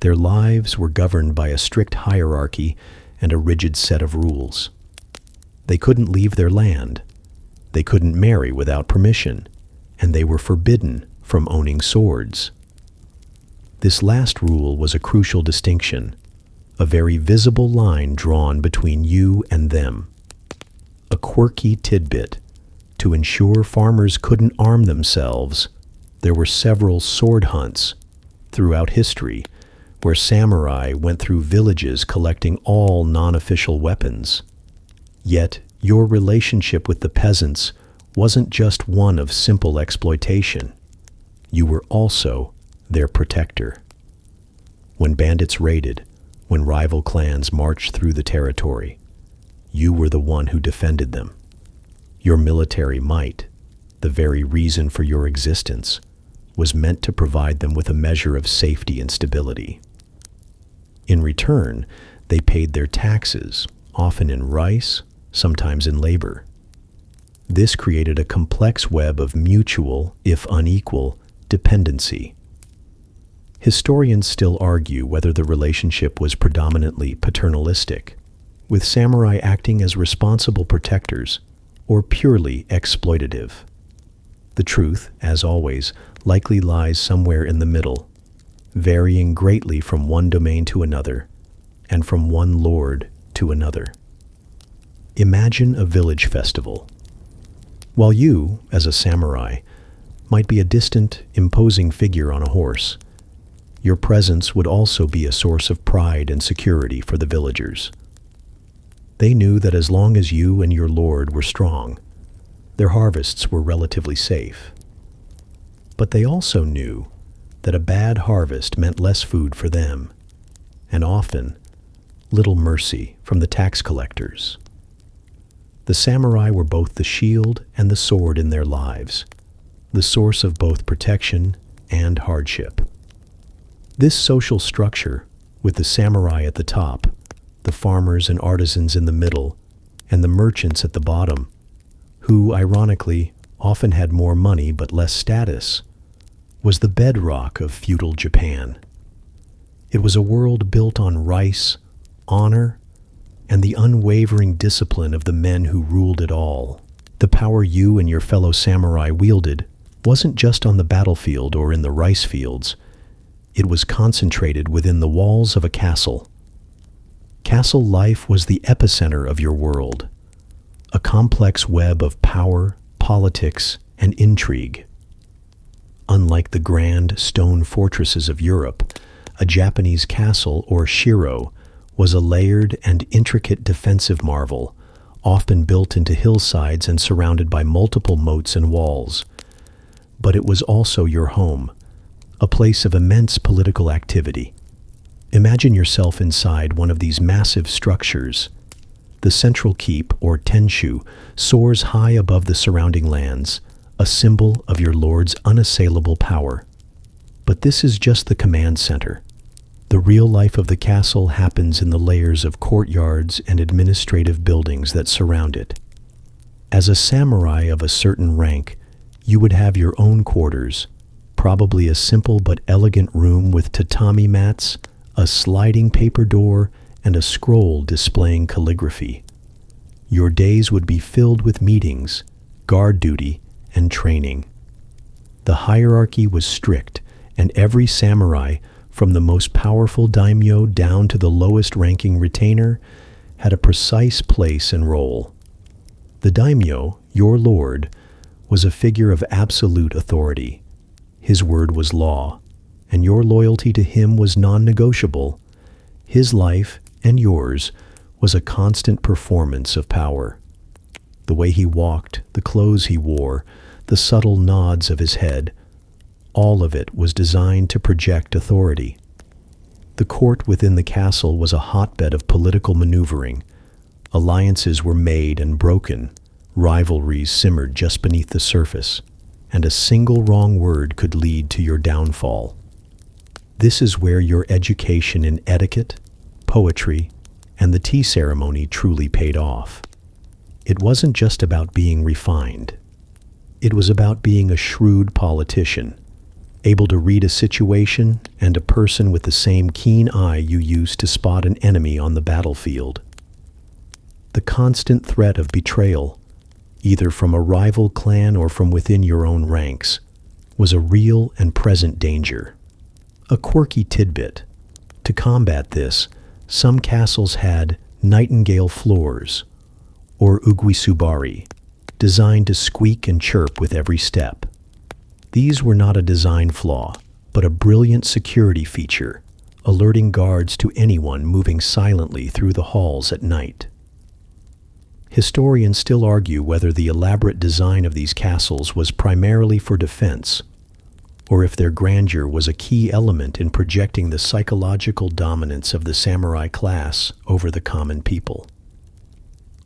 Their lives were governed by a strict hierarchy and a rigid set of rules. They couldn't leave their land. They couldn't marry without permission, and they were forbidden from owning swords. This last rule was a crucial distinction, a very visible line drawn between you and them. A quirky tidbit. To ensure farmers couldn't arm themselves, there were several sword hunts throughout history where samurai went through villages collecting all non-official weapons. Yet, your relationship with the peasants wasn't just one of simple exploitation. You were also their protector. When bandits raided, when rival clans marched through the territory, you were the one who defended them. Your military might, the very reason for your existence, was meant to provide them with a measure of safety and stability. In return, they paid their taxes, often in rice, sometimes in labor. This created a complex web of mutual, if unequal, dependency. Historians still argue whether the relationship was predominantly paternalistic, with samurai acting as responsible protectors, or purely exploitative. The truth, as always, likely lies somewhere in the middle, varying greatly from one domain to another, and from one lord to another. Imagine a village festival. While you, as a samurai, might be a distant, imposing figure on a horse, your presence would also be a source of pride and security for the villagers. They knew that as long as you and your lord were strong, their harvests were relatively safe. But they also knew that a bad harvest meant less food for them, and often little mercy from the tax collectors. The samurai were both the shield and the sword in their lives, the source of both protection and hardship. This social structure, with the samurai at the top, the farmers and artisans in the middle, and the merchants at the bottom, who, ironically, often had more money but less status, was the bedrock of feudal Japan. It was a world built on rice, honor, and the unwavering discipline of the men who ruled it all. The power you and your fellow samurai wielded wasn't just on the battlefield or in the rice fields. It was concentrated within the walls of a castle. Castle life was the epicenter of your world, a complex web of power, politics, and intrigue. Unlike the grand stone fortresses of Europe, a Japanese castle, or shiro, was a layered and intricate defensive marvel, often built into hillsides and surrounded by multiple moats and walls. But it was also your home, a place of immense political activity. Imagine yourself inside one of these massive structures. The central keep, or tenshu, soars high above the surrounding lands, a symbol of your lord's unassailable power. But this is just the command center. The real life of the castle happens in the layers of courtyards and administrative buildings that surround it. As a samurai of a certain rank, you would have your own quarters, probably a simple but elegant room with tatami mats, a sliding paper door, and a scroll displaying calligraphy. Your days would be filled with meetings, guard duty, and training. The hierarchy was strict, and every samurai, from the most powerful daimyo down to the lowest-ranking retainer, had a precise place and role. The daimyo, your lord, was a figure of absolute authority. His word was law, and your loyalty to him was non-negotiable. His life, and yours, was a constant performance of power. The way he walked, the clothes he wore, the subtle nods of his head, all of it was designed to project authority. The court within the castle was a hotbed of political maneuvering. Alliances were made and broken, rivalries simmered just beneath the surface, and a single wrong word could lead to your downfall. This is where your education in etiquette, poetry, and the tea ceremony truly paid off. It wasn't just about being refined. It was about being a shrewd politician, able to read a situation and a person with the same keen eye you use to spot an enemy on the battlefield. The constant threat of betrayal, either from a rival clan or from within your own ranks, was a real and present danger. A quirky tidbit. To combat this, some castles had nightingale floors, or uguisubari, designed to squeak and chirp with every step. These were not a design flaw, but a brilliant security feature, alerting guards to anyone moving silently through the halls at night. Historians still argue whether the elaborate design of these castles was primarily for defense, or if their grandeur was a key element in projecting the psychological dominance of the samurai class over the common people.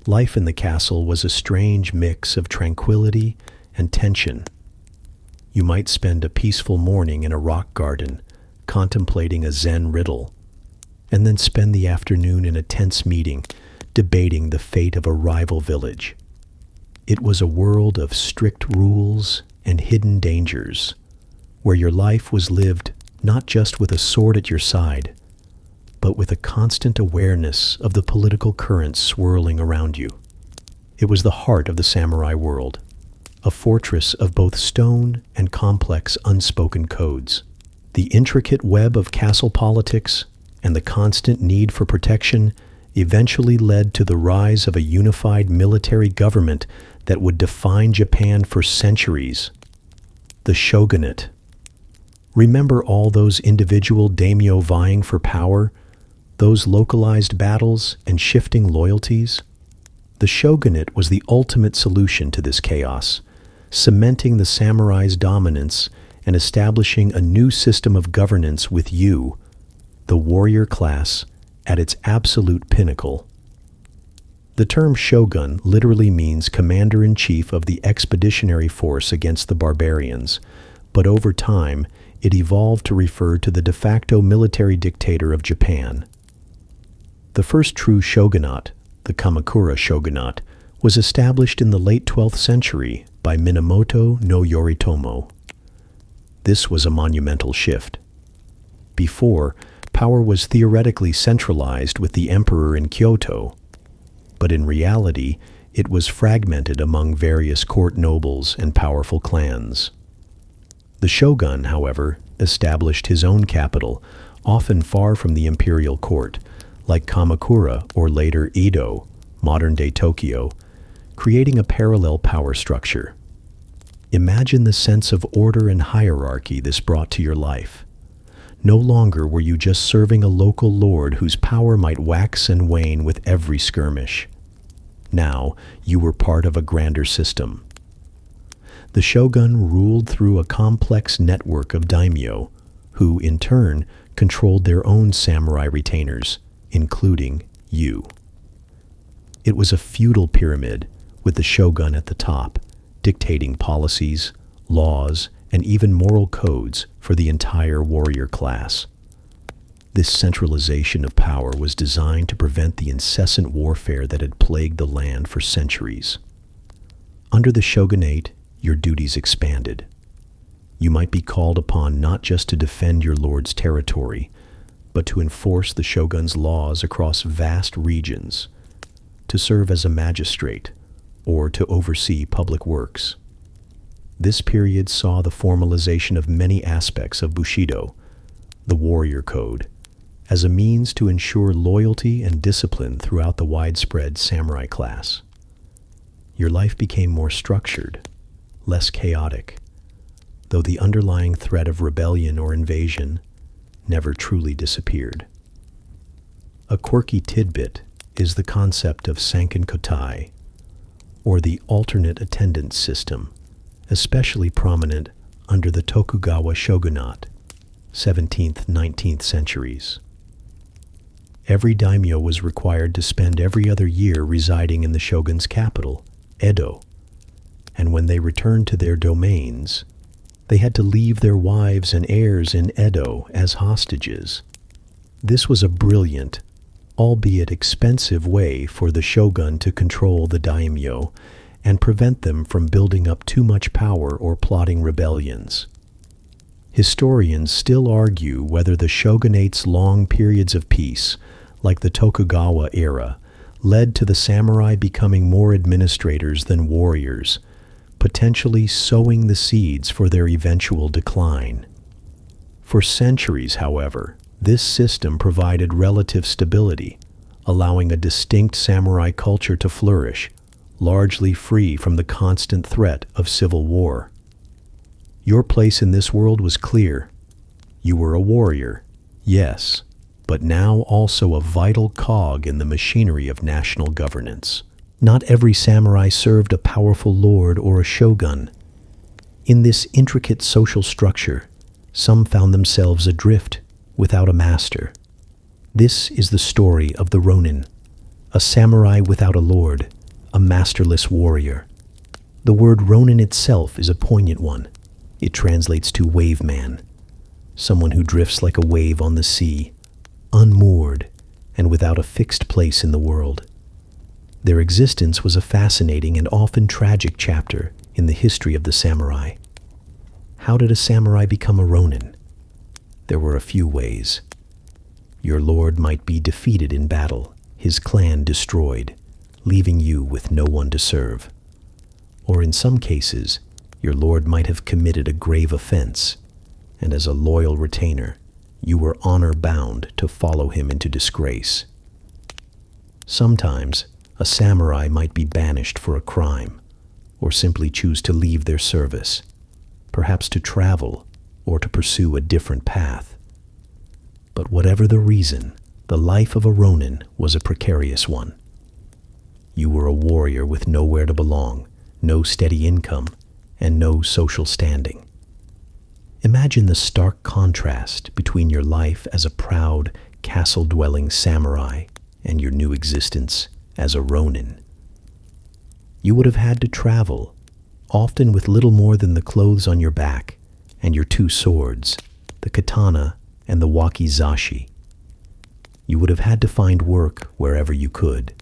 Life in the castle was a strange mix of tranquility and tension. You might spend a peaceful morning in a rock garden, contemplating a Zen riddle, and then spend the afternoon in a tense meeting, debating the fate of a rival village. It was a world of strict rules and hidden dangers, where your life was lived not just with a sword at your side, but with a constant awareness of the political currents swirling around you. It was the heart of the samurai world, a fortress of both stone and complex unspoken codes. The intricate web of castle politics and the constant need for protection eventually led to the rise of a unified military government that would define Japan for centuries: the shogunate. Remember all those individual daimyo vying for power, those localized battles and shifting loyalties? The shogunate was the ultimate solution to this chaos, cementing the samurai's dominance and establishing a new system of governance with you, the warrior class, at its absolute pinnacle. The term shogun literally means commander-in-chief of the expeditionary force against the barbarians, but over time it evolved to refer to the de facto military dictator of Japan. The first true shogunate, the Kamakura shogunate, was established in the late 12th century by Minamoto no Yoritomo. This was a monumental shift. Before, power was theoretically centralized with the emperor in Kyoto, but in reality, it was fragmented among various court nobles and powerful clans. The shogun, however, established his own capital, often far from the imperial court, like Kamakura or later Edo, modern-day Tokyo, creating a parallel power structure. Imagine the sense of order and hierarchy this brought to your life. No longer were you just serving a local lord whose power might wax and wane with every skirmish. Now, you were part of a grander system. The shogun ruled through a complex network of daimyo, who, in turn, controlled their own samurai retainers, including you. It was a feudal pyramid, with the shogun at the top, dictating policies, laws, and even moral codes for the entire warrior class. This centralization of power was designed to prevent the incessant warfare that had plagued the land for centuries. Under the shogunate, your duties expanded. You might be called upon not just to defend your lord's territory, but to enforce the shogun's laws across vast regions, to serve as a magistrate, or to oversee public works. This period saw the formalization of many aspects of Bushido, the warrior code, as a means to ensure loyalty and discipline throughout the widespread samurai class. Your life became more structured, less chaotic, though the underlying threat of rebellion or invasion never truly disappeared. A quirky tidbit is the concept of sankenkotai, or the alternate attendance system, especially prominent under the Tokugawa shogunate, 17th-19th centuries. Every daimyo was required to spend every other year residing in the shogun's capital, Edo, and when they returned to their domains, they had to leave their wives and heirs in Edo as hostages. This was a brilliant, albeit expensive way for the shogun to control the daimyo and prevent them from building up too much power or plotting rebellions. Historians still argue whether the shogunate's long periods of peace, like the Tokugawa era, led to the samurai becoming more administrators than warriors, potentially sowing the seeds for their eventual decline. For centuries, however, this system provided relative stability, allowing a distinct samurai culture to flourish, largely free from the constant threat of civil war. Your place in this world was clear. You were a warrior, yes, but now also a vital cog in the machinery of national governance. Not every samurai served a powerful lord or a shogun. In this intricate social structure, some found themselves adrift without a master. This is the story of the Ronin, a samurai without a lord, a masterless warrior. The word Ronin itself is a poignant one. It translates to wave man, someone who drifts like a wave on the sea, unmoored and without a fixed place in the world. Their existence was a fascinating and often tragic chapter in the history of the samurai. How did a samurai become a ronin? There were a few ways. Your lord might be defeated in battle, his clan destroyed, leaving you with no one to serve. Or in some cases, your lord might have committed a grave offense, and as a loyal retainer, you were honor-bound to follow him into disgrace. Sometimes, a samurai might be banished for a crime, or simply choose to leave their service, perhaps to travel or to pursue a different path. But whatever the reason, the life of a ronin was a precarious one. You were a warrior with nowhere to belong, no steady income, and no social standing. Imagine the stark contrast between your life as a proud, castle-dwelling samurai and your new existence as a ronin. You would have had to travel, often with little more than the clothes on your back and your two swords, the katana and the wakizashi. You would have had to find work wherever you could.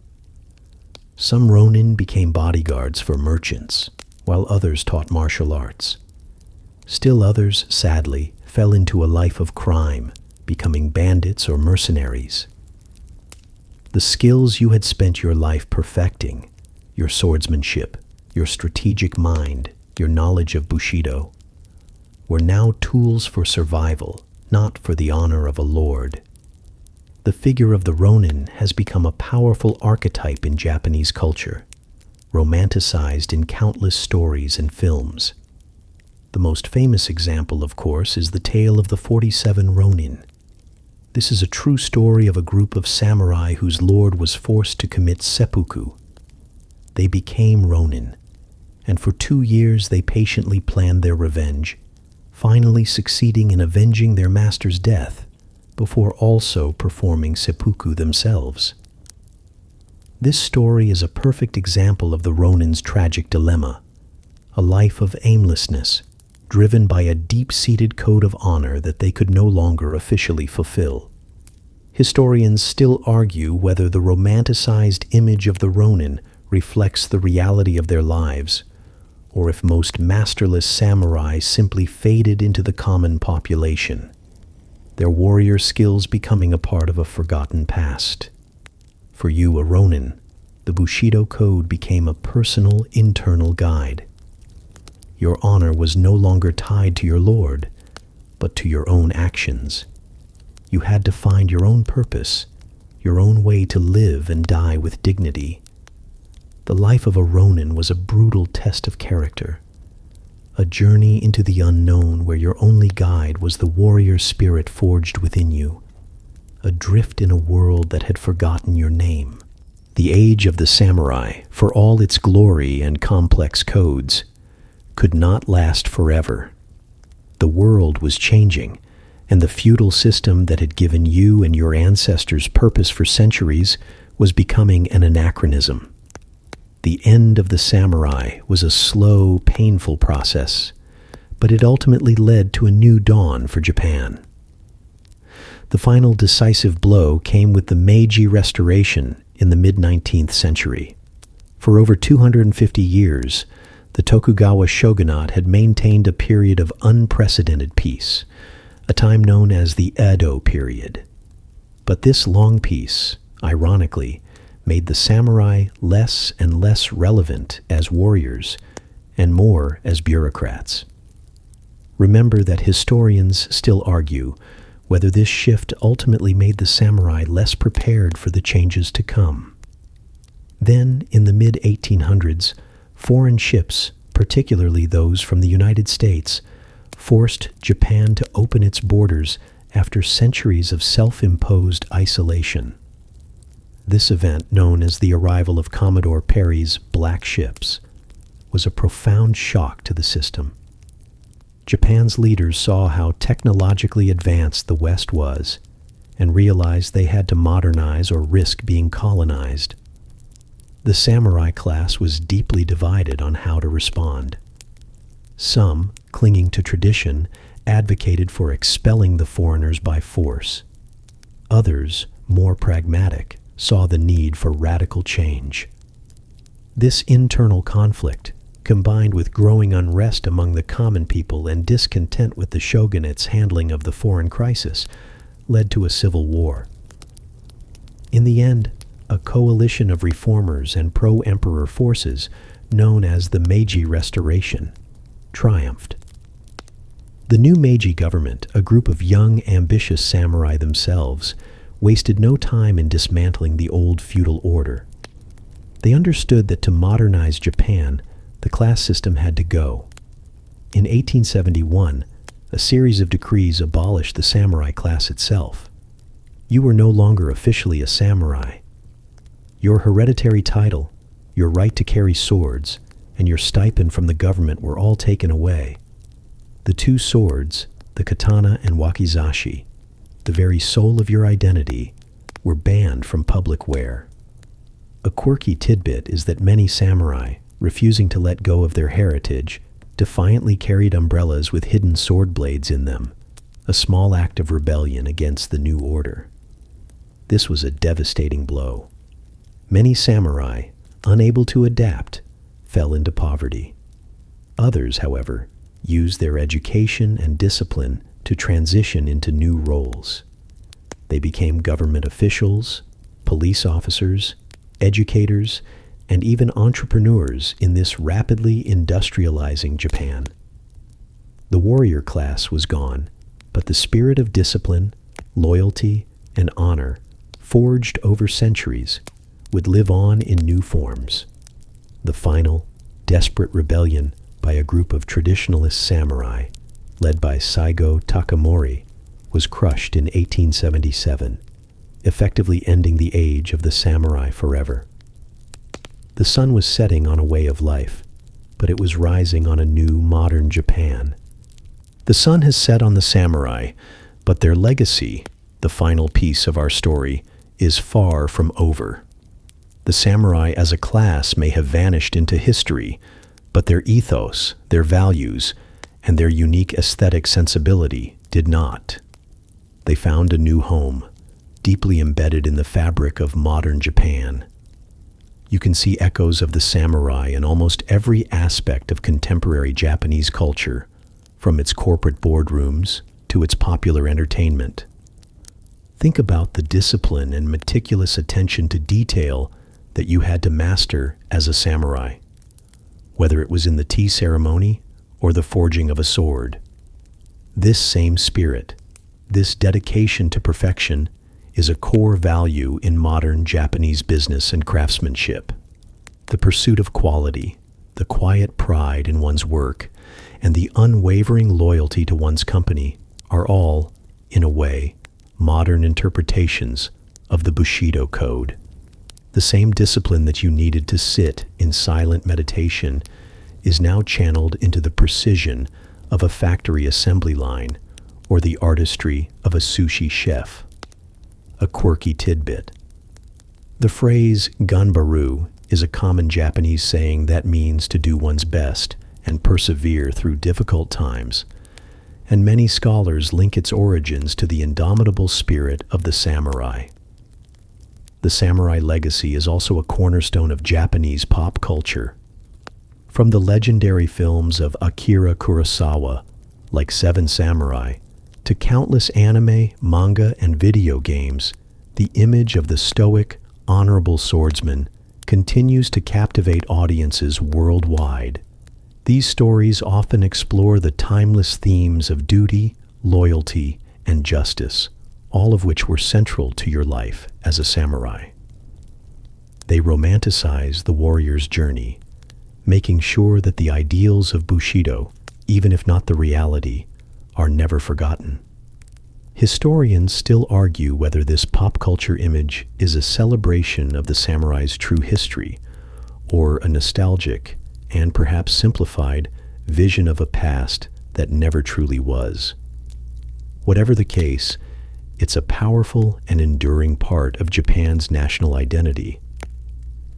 Some ronin became bodyguards for merchants, while others taught martial arts. Still others, sadly, fell into a life of crime, becoming bandits or mercenaries. The skills you had spent your life perfecting, your swordsmanship, your strategic mind, your knowledge of Bushido, were now tools for survival, not for the honor of a lord. The figure of the ronin has become a powerful archetype in Japanese culture, romanticized in countless stories and films. The most famous example, of course, is the tale of the 47 Ronin. This is a true story of a group of samurai whose lord was forced to commit seppuku. They became Ronin, and for 2 years they patiently planned their revenge, finally succeeding in avenging their master's death before also performing seppuku themselves. This story is a perfect example of the Ronin's tragic dilemma, a life of aimlessness, driven by a deep-seated code of honor that they could no longer officially fulfill. Historians still argue whether the romanticized image of the Ronin reflects the reality of their lives, or if most masterless samurai simply faded into the common population, their warrior skills becoming a part of a forgotten past. For you, a Ronin, the Bushido Code became a personal, internal guide. Your honor was no longer tied to your lord, but to your own actions. You had to find your own purpose, your own way to live and die with dignity. The life of a Ronin was a brutal test of character, a journey into the unknown where your only guide was the warrior spirit forged within you, adrift in a world that had forgotten your name. The age of the samurai, for all its glory and complex codes, could not last forever. The world was changing, and the feudal system that had given you and your ancestors purpose for centuries was becoming an anachronism. The end of the samurai was a slow, painful process, but it ultimately led to a new dawn for Japan. The final decisive blow came with the Meiji Restoration in the mid-19th century. For over 250 years, the Tokugawa shogunate had maintained a period of unprecedented peace, a time known as the Edo period. But this long peace, ironically, made the samurai less and less relevant as warriors and more as bureaucrats. Remember that historians still argue whether this shift ultimately made the samurai less prepared for the changes to come. Then, in the mid-1800s, foreign ships, particularly those from the United States, forced Japan to open its borders after centuries of self-imposed isolation. This event, known as the arrival of Commodore Perry's Black Ships, was a profound shock to the system. Japan's leaders saw how technologically advanced the West was and realized they had to modernize or risk being colonized. The samurai class was deeply divided on how to respond. Some, clinging to tradition, advocated for expelling the foreigners by force. Others, more pragmatic, saw the need for radical change. This internal conflict, combined with growing unrest among the common people and discontent with the shogunate's handling of the foreign crisis, led to a civil war. In the end, a coalition of reformers and pro-emperor forces, known as the Meiji Restoration, triumphed. The new Meiji government, a group of young, ambitious samurai themselves, wasted no time in dismantling the old feudal order. They understood that to modernize Japan, the class system had to go. In 1871, a series of decrees abolished the samurai class itself. You were no longer officially a samurai. Your hereditary title, your right to carry swords, and your stipend from the government were all taken away. The two swords, the katana and wakizashi, the very soul of your identity, were banned from public wear. A quirky tidbit is that many samurai, refusing to let go of their heritage, defiantly carried umbrellas with hidden sword blades in them, a small act of rebellion against the new order. This was a devastating blow. Many samurai, unable to adapt, fell into poverty. Others, however, used their education and discipline to transition into new roles. They became government officials, police officers, educators, and even entrepreneurs in this rapidly industrializing Japan. The warrior class was gone, but the spirit of discipline, loyalty, and honor, forged over centuries, would live on in new forms. The final, desperate rebellion by a group of traditionalist samurai, led by Saigo Takamori, was crushed in 1877, effectively ending the age of the samurai forever. The sun was setting on a way of life, but it was rising on a new, modern Japan. The sun has set on the samurai, but their legacy, the final piece of our story, is far from over. The samurai as a class may have vanished into history, but their ethos, their values, and their unique aesthetic sensibility did not. They found a new home, deeply embedded in the fabric of modern Japan. You can see echoes of the samurai in almost every aspect of contemporary Japanese culture, from its corporate boardrooms to its popular entertainment. Think about the discipline and meticulous attention to detail that you had to master as a samurai, whether it was in the tea ceremony or the forging of a sword. This same spirit, this dedication to perfection, is a core value in modern Japanese business and craftsmanship. The pursuit of quality, the quiet pride in one's work, and the unwavering loyalty to one's company are all, in a way, modern interpretations of the Bushido Code. The same discipline that you needed to sit in silent meditation is now channeled into the precision of a factory assembly line or the artistry of a sushi chef. A quirky tidbit. The phrase ganbaru is a common Japanese saying that means to do one's best and persevere through difficult times, and many scholars link its origins to the indomitable spirit of the samurai. The samurai legacy is also a cornerstone of Japanese pop culture. From the legendary films of Akira Kurosawa, like Seven Samurai, to countless anime, manga, and video games, the image of the stoic, honorable swordsman continues to captivate audiences worldwide. These stories often explore the timeless themes of duty, loyalty, and justice, all of which were central to your life as a samurai. They romanticize the warrior's journey, making sure that the ideals of Bushido, even if not the reality, are never forgotten. Historians still argue whether this pop culture image is a celebration of the samurai's true history or a nostalgic and perhaps simplified vision of a past that never truly was. Whatever the case, it's a powerful and enduring part of Japan's national identity.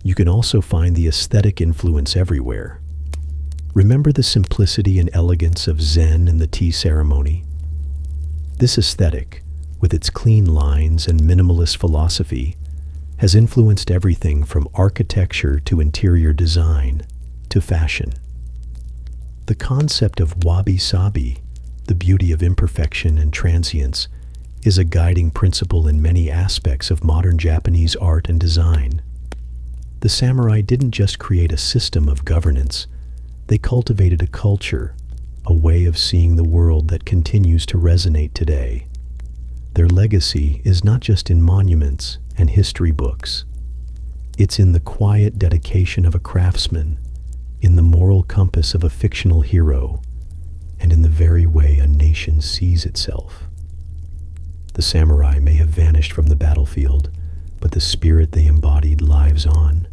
You can also find the aesthetic influence everywhere. Remember the simplicity and elegance of Zen in the tea ceremony? This aesthetic, with its clean lines and minimalist philosophy, has influenced everything from architecture to interior design to fashion. The concept of wabi-sabi, the beauty of imperfection and transience, is a guiding principle in many aspects of modern Japanese art and design. The samurai didn't just create a system of governance, they cultivated a culture, a way of seeing the world that continues to resonate today. Their legacy is not just in monuments and history books. It's in the quiet dedication of a craftsman, in the moral compass of a fictional hero, and in the very way a nation sees itself. The samurai may have vanished from the battlefield, but the spirit they embodied lives on,